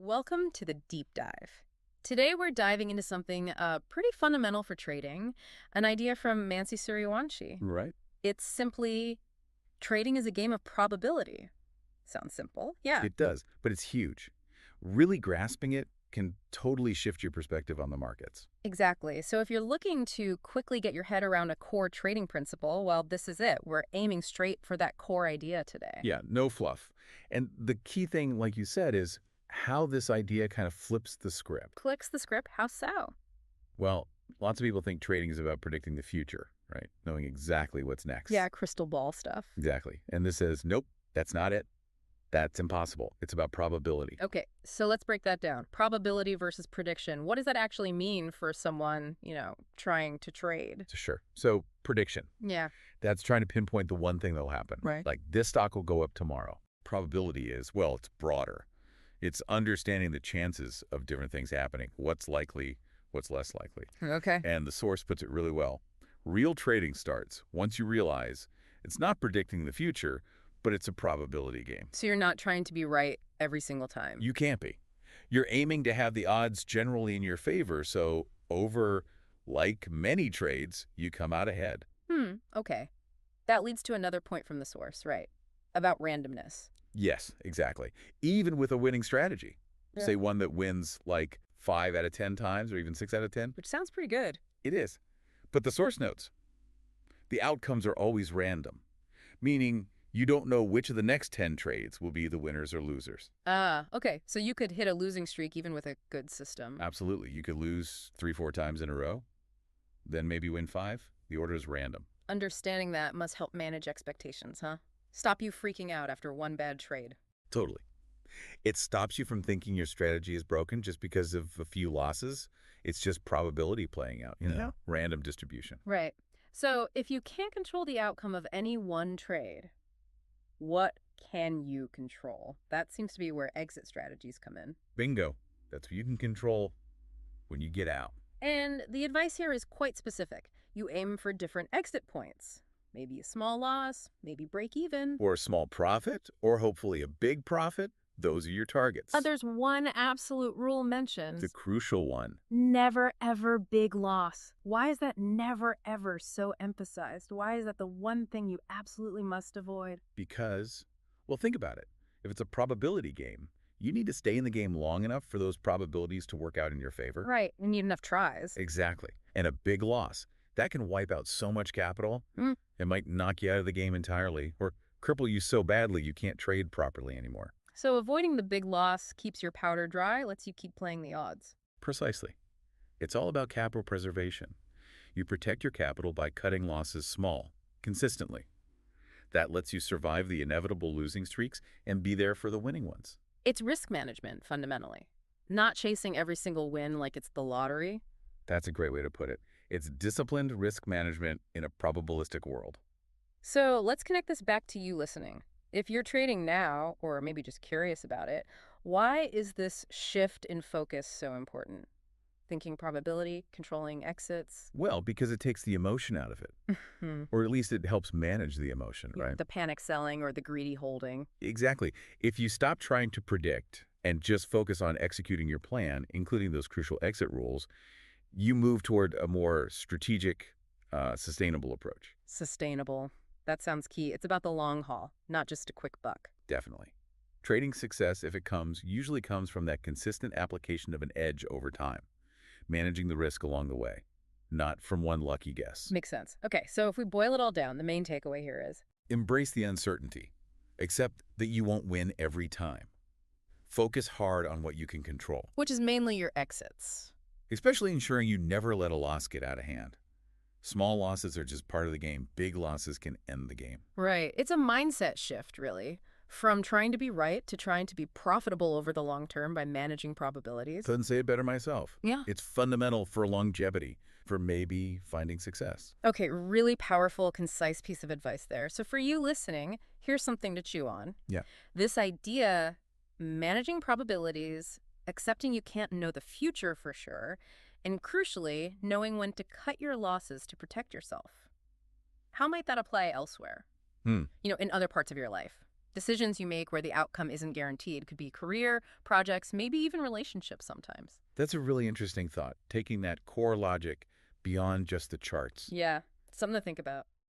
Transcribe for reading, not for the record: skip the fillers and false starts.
Welcome to the deep dive. Today we're diving into something pretty fundamental for trading, an idea from Mansi. Right. It's simply trading is a game of probability. Sounds simple. Yeah, It does, but it's huge. Really grasping it can totally shift your perspective on the markets. exactly. So if you're looking to quickly get your head around a core trading principle, well, this is it. We're aiming straight for that core idea today. Yeah, no fluff. And the key thing, like you said, is how this idea kind of flips the script. Clicks the script. How so? Well, lots of people think trading is about predicting the future, right? Knowing exactly what's next. Yeah, crystal ball stuff. Exactly. And this says, nope, that's not it. That's impossible. It's about probability. Okay, so let's break that down. Probability versus prediction. What does that actually mean for someone, trying to trade? Sure. So prediction. Yeah. That's trying to pinpoint the one thing that'll happen. Right. Like this stock will go up tomorrow. Probability is, well, it's broader. It's understanding the chances of different things happening. What's likely, what's less likely. Okay. And the source puts it really well. Real trading starts once you realize it's not predicting the future, but it's a probability game. So you're not trying to be right every single time. You can't be. You're aiming to have the odds generally in your favor, so over, like many trades, you come out ahead. Okay. That leads to another point from the source, right? About randomness. Yes, exactly. Even with a winning strategy. Yeah. Say one that wins like 5 out of 10 times or even 6 out of 10. Which sounds pretty good. It is. But the source notes, the outcomes are always random, meaning you don't know which of the next 10 trades will be the winners or losers. Ah, okay. So you could hit a losing streak even with a good system. Absolutely. You could lose 3, 4 times in a row, then maybe win 5. The order is random. Understanding that must help manage expectations, huh? Stop you freaking out after one bad trade. Totally. It stops you from thinking your strategy is broken just because of a few losses. It's just probability playing out, Yeah. random distribution. Right. So if you can't control the outcome of any one trade, what can you control? That seems to be where exit strategies come in. Bingo. That's what you can control when you get out. And the advice here is quite specific. You aim for different exit points. Maybe a small loss, maybe break even. Or a small profit, or hopefully a big profit. Those are your targets. There's one absolute rule mentioned. The crucial one. Never, ever big loss. Why is that never, ever so emphasized? Why is that the one thing you absolutely must avoid? Because, well, think about it. If it's a probability game, you need to stay in the game long enough for those probabilities to work out in your favor. Right, you need enough tries. Exactly. And a big loss, that can wipe out so much capital. It might knock you out of the game entirely or cripple you so badly you can't trade properly anymore. So avoiding the big loss keeps your powder dry, lets you keep playing the odds. Precisely. It's all about capital preservation. You protect your capital by cutting losses small, consistently. That lets you survive the inevitable losing streaks and be there for the winning ones. It's risk management, fundamentally. Not chasing every single win like it's the lottery. That's a great way to put it. It's disciplined risk management in a probabilistic world. So let's connect this back to you listening. If you're trading now, or maybe just curious about it, why is this shift in focus so important? Thinking probability, controlling exits. Well, because it takes the emotion out of it, or at least it helps manage the emotion, right? The panic selling or the greedy holding. Exactly. If you stop trying to predict and just focus on executing your plan, including those crucial exit rules, you move toward a more strategic, sustainable approach. Sustainable. That sounds key. It's about the long haul, not just a quick buck. Definitely. Trading success, if it comes, usually comes from that consistent application of an edge over time, managing the risk along the way, not from one lucky guess. Makes sense. Okay, so if we boil it all down, the main takeaway here is embrace the uncertainty, accept that you won't win every time. Focus hard on what you can control, which is mainly your exits. Especially ensuring you never let a loss get out of hand. Small losses are just part of the game. Big losses can end the game. Right. It's a mindset shift, really, from trying to be right to trying to be profitable over the long term by managing probabilities. Couldn't say it better myself. Yeah. It's fundamental for longevity, for maybe finding success. Okay, really powerful, concise piece of advice there. So for you listening, here's something to chew on. Yeah. This idea, managing probabilities, accepting you can't know the future for sure, and crucially, knowing when to cut your losses to protect yourself. How might that apply elsewhere? In other parts of your life? Decisions you make where the outcome isn't guaranteed could be career, projects, maybe even relationships sometimes. That's a really interesting thought, taking that core logic beyond just the charts. Yeah, something to think about.